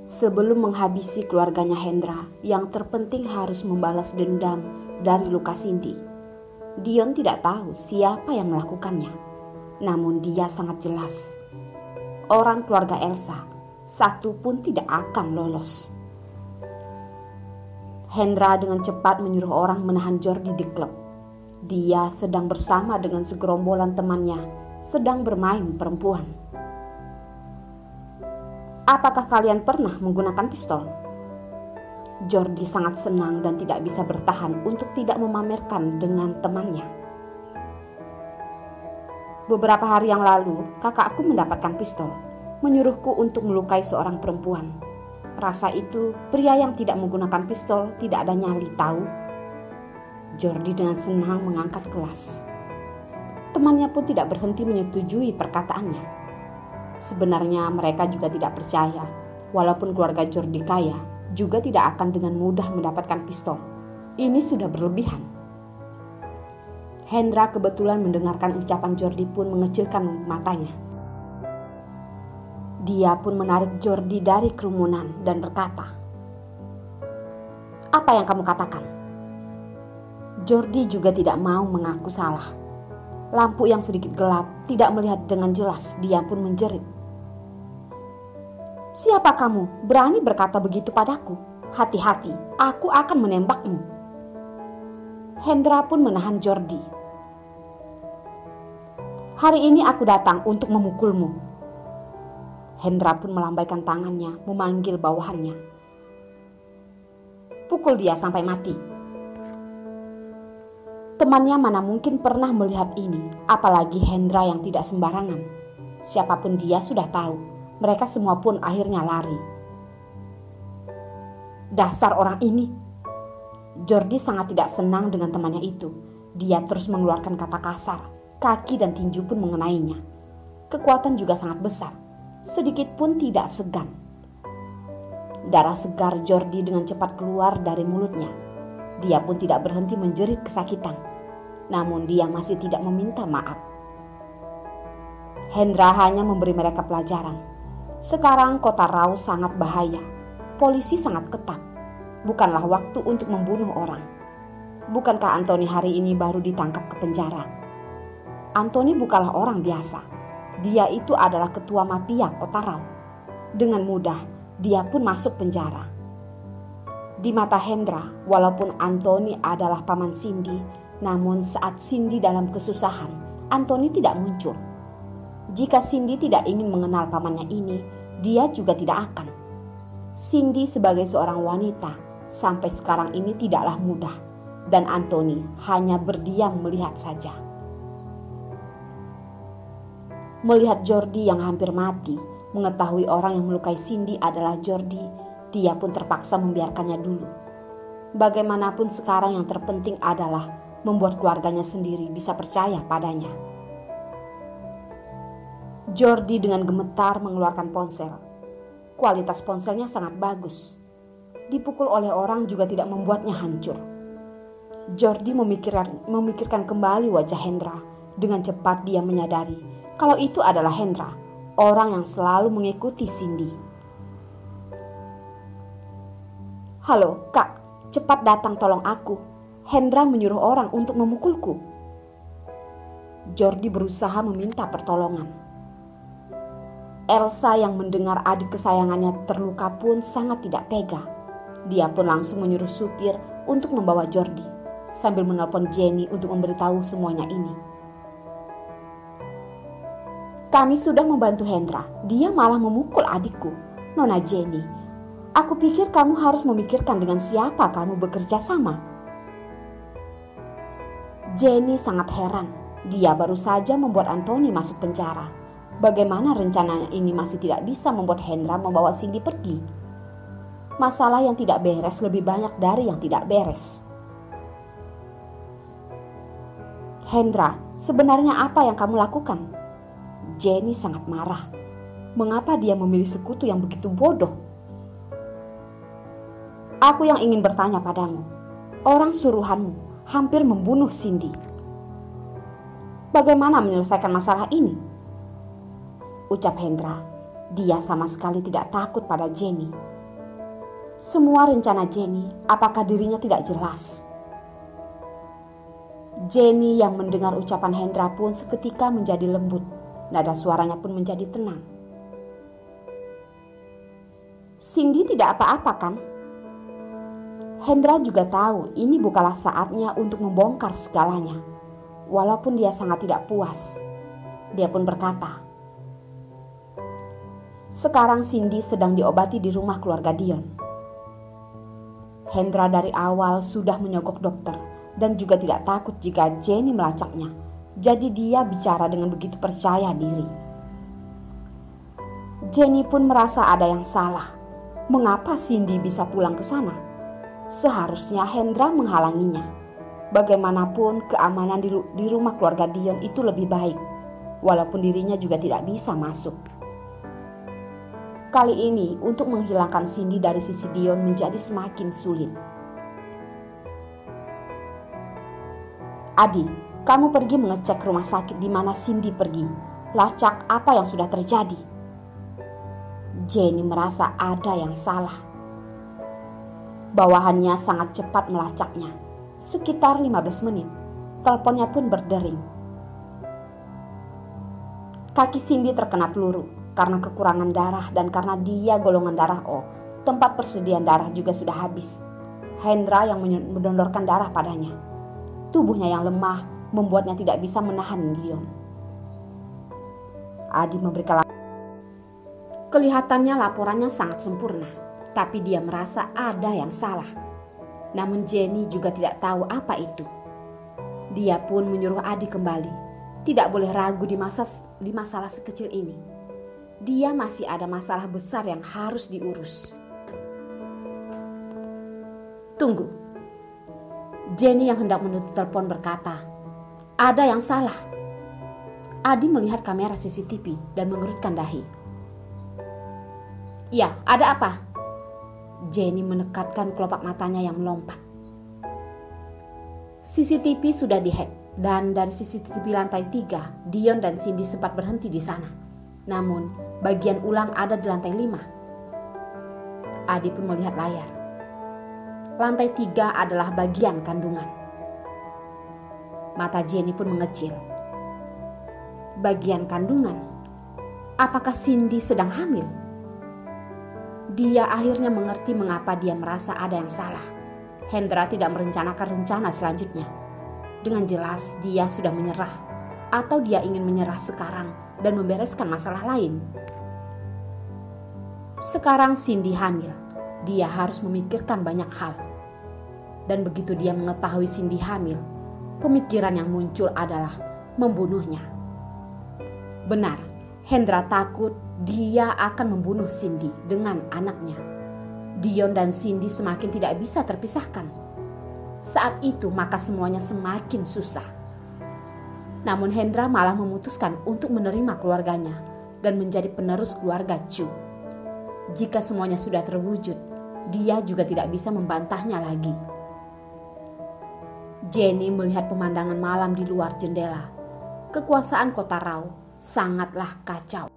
Sebelum menghabisi keluarganya Hendra, yang terpenting harus membalas dendam dari luka Cindy. Dion tidak tahu siapa yang melakukannya, namun dia sangat jelas. Orang keluarga Elsa, satu pun tidak akan lolos. Hendra dengan cepat menyuruh orang menahan Jordi di klub. Dia sedang bersama dengan segerombolan temannya, sedang bermain perempuan. Apakah kalian pernah menggunakan pistol? Jordi sangat senang dan tidak bisa bertahan untuk tidak memamerkan dengan temannya. Beberapa hari yang lalu, kakakku mendapatkan pistol, menyuruhku untuk melukai seorang perempuan. Rasa itu, pria yang tidak menggunakan pistol tidak ada nyali, tahu? Jordi dengan senang mengangkat kelas. Temannya pun tidak berhenti menyetujui perkataannya. Sebenarnya mereka juga tidak percaya, walaupun keluarga Jordi kaya, juga tidak akan dengan mudah mendapatkan pistol. Ini sudah berlebihan. Hendra kebetulan mendengarkan ucapan Jordi pun mengecilkan matanya. Dia pun menarik Jordi dari kerumunan dan berkata, "Apa yang kamu katakan?" Jordi juga tidak mau mengaku salah. Lampu yang sedikit gelap tidak melihat dengan jelas, dia pun menjerit. "Siapa kamu berani berkata begitu padaku? Hati-hati, aku akan menembakmu." Hendra pun menahan Jordi. "Hari ini aku datang untuk memukulmu." Hendra pun melambaikan tangannya memanggil bawahannya. "Pukul dia sampai mati." Temannya mana mungkin pernah melihat ini, apalagi Hendra yang tidak sembarangan. Siapapun dia sudah tahu, mereka semua pun akhirnya lari. "Dasar orang ini." Jordi sangat tidak senang dengan temannya itu. Dia terus mengeluarkan kata kasar, kaki dan tinju pun mengenainya. Kekuatan juga sangat besar, sedikit pun tidak segan. Darah segar Jordi dengan cepat keluar dari mulutnya. Dia pun tidak berhenti menjerit kesakitan. Namun dia masih tidak meminta maaf. Hendra hanya memberi mereka pelajaran. Sekarang kota Rau sangat bahaya. Polisi sangat ketat. Bukanlah waktu untuk membunuh orang. Bukankah Anthony hari ini baru ditangkap ke penjara? Anthony bukanlah orang biasa. Dia itu adalah ketua mafia kota Rau. Dengan mudah dia pun masuk penjara. Di mata Hendra, walaupun Anthony adalah paman Cindy, namun saat Cindy dalam kesusahan, Anthony tidak muncul. Jika Cindy tidak ingin mengenal pamannya ini, dia juga tidak akan. Cindy sebagai seorang wanita sampai sekarang ini tidaklah mudah, dan Anthony hanya berdiam melihat saja. Melihat Jordi yang hampir mati, mengetahui orang yang melukai Cindy adalah Jordi, dia pun terpaksa membiarkannya dulu. Bagaimanapun sekarang yang terpenting adalah membuat keluarganya sendiri bisa percaya padanya. Jordi dengan gemetar mengeluarkan ponsel. Kualitas ponselnya sangat bagus. Dipukul oleh orang juga tidak membuatnya hancur. Jordi memikirkan kembali wajah Hendra. Dengan cepat dia menyadari kalau itu adalah Hendra, orang yang selalu mengikuti Cindy. "Halo, Kak, cepat datang tolong aku. Hendra menyuruh orang untuk memukulku." Jordi berusaha meminta pertolongan. Elsa yang mendengar adik kesayangannya terluka pun sangat tidak tega. Dia pun langsung menyuruh supir untuk membawa Jordi, sambil menelpon Jenny untuk memberitahu semuanya ini. "Kami sudah membantu Hendra, dia malah memukul adikku. Nona Jenny, aku pikir kamu harus memikirkan dengan siapa kamu bekerja sama." Jenny sangat heran. Dia baru saja membuat Anthony masuk penjara. Bagaimana rencananya ini masih tidak bisa membuat Hendra membawa Cindy pergi? Masalah yang tidak beres lebih banyak dari yang tidak beres. "Hendra, sebenarnya apa yang kamu lakukan?" Jenny sangat marah. Mengapa dia memilih sekutu yang begitu bodoh? "Aku yang ingin bertanya padamu. Orang suruhanmu hampir membunuh Cindy. Bagaimana menyelesaikan masalah ini?" Ucap Hendra. Dia sama sekali tidak takut pada Jenny. Semua rencana Jenny, apakah dirinya tidak jelas? Jenny yang mendengar ucapan Hendra pun seketika menjadi lembut. Nada suaranya pun menjadi tenang. Cindy tidak apa-apa kan? Hendra juga tahu ini bukanlah saatnya untuk membongkar segalanya. Walaupun dia sangat tidak puas. Dia pun berkata, sekarang Cindy sedang diobati di rumah keluarga Dion. Hendra dari awal sudah menyogok dokter dan juga tidak takut jika Jenny melacaknya. Jadi dia bicara dengan begitu percaya diri. Jenny pun merasa ada yang salah. Mengapa Cindy bisa pulang ke sana? Seharusnya Hendra menghalanginya. Bagaimanapun keamanan di rumah keluarga Dion itu lebih baik. Walaupun dirinya juga tidak bisa masuk. Kali ini untuk menghilangkan Cindy dari sisi Dion menjadi semakin sulit. Adi, kamu pergi mengecek rumah sakit di mana Cindy pergi. Lacak apa yang sudah terjadi. Jenny merasa ada yang salah. Bawahannya sangat cepat melacaknya. Sekitar 15 menit. Teleponnya pun berdering. Kaki Cindy terkena peluru. Karena kekurangan darah dan karena dia golongan darah O, tempat persediaan darah juga sudah habis. Hendra yang mendondorkan darah padanya. Tubuhnya yang lemah membuatnya tidak bisa menahan Dion. Adi memberikan kelihatannya laporannya sangat sempurna, tapi dia merasa ada yang salah. Namun Jenny juga tidak tahu apa itu. Dia pun menyuruh Adi kembali. Tidak boleh ragu di masalah sekecil ini. Dia masih ada masalah besar yang harus diurus. Tunggu. Jenny yang hendak menutup telepon berkata, ada yang salah. Adi melihat kamera CCTV dan mengerutkan dahi. Ya, ada apa? Jenny menekatkan kelopak matanya yang melompat. CCTV sudah dihack dan dari CCTV lantai 3, Dion dan Cindy sempat berhenti di sana. Namun, bagian ulang ada di lantai 5. Adi pun melihat layar. Lantai 3 adalah bagian kandungan. Mata Jenny pun mengecil. Bagian kandungan? Apakah Cindy sedang hamil? Dia akhirnya mengerti mengapa dia merasa ada yang salah. Hendra tidak merencanakan rencana selanjutnya. Dengan jelas dia sudah menyerah. Atau dia ingin menyerah sekarang dan membereskan masalah lain. Sekarang Cindy hamil. Dia harus memikirkan banyak hal. Dan begitu dia mengetahui Cindy hamil, pemikiran yang muncul adalah membunuhnya. Benar, Hendra takut dia akan membunuh Cindy dengan anaknya. Dion dan Cindy semakin tidak bisa terpisahkan. Saat itu maka semuanya semakin susah. Namun Hendra malah memutuskan untuk menerima keluarganya dan menjadi penerus keluarga Chu. Jika semuanya sudah terwujud, dia juga tidak bisa membantahnya lagi. Jenny melihat pemandangan malam di luar jendela. Kekuasaan kota Rao sangatlah kacau.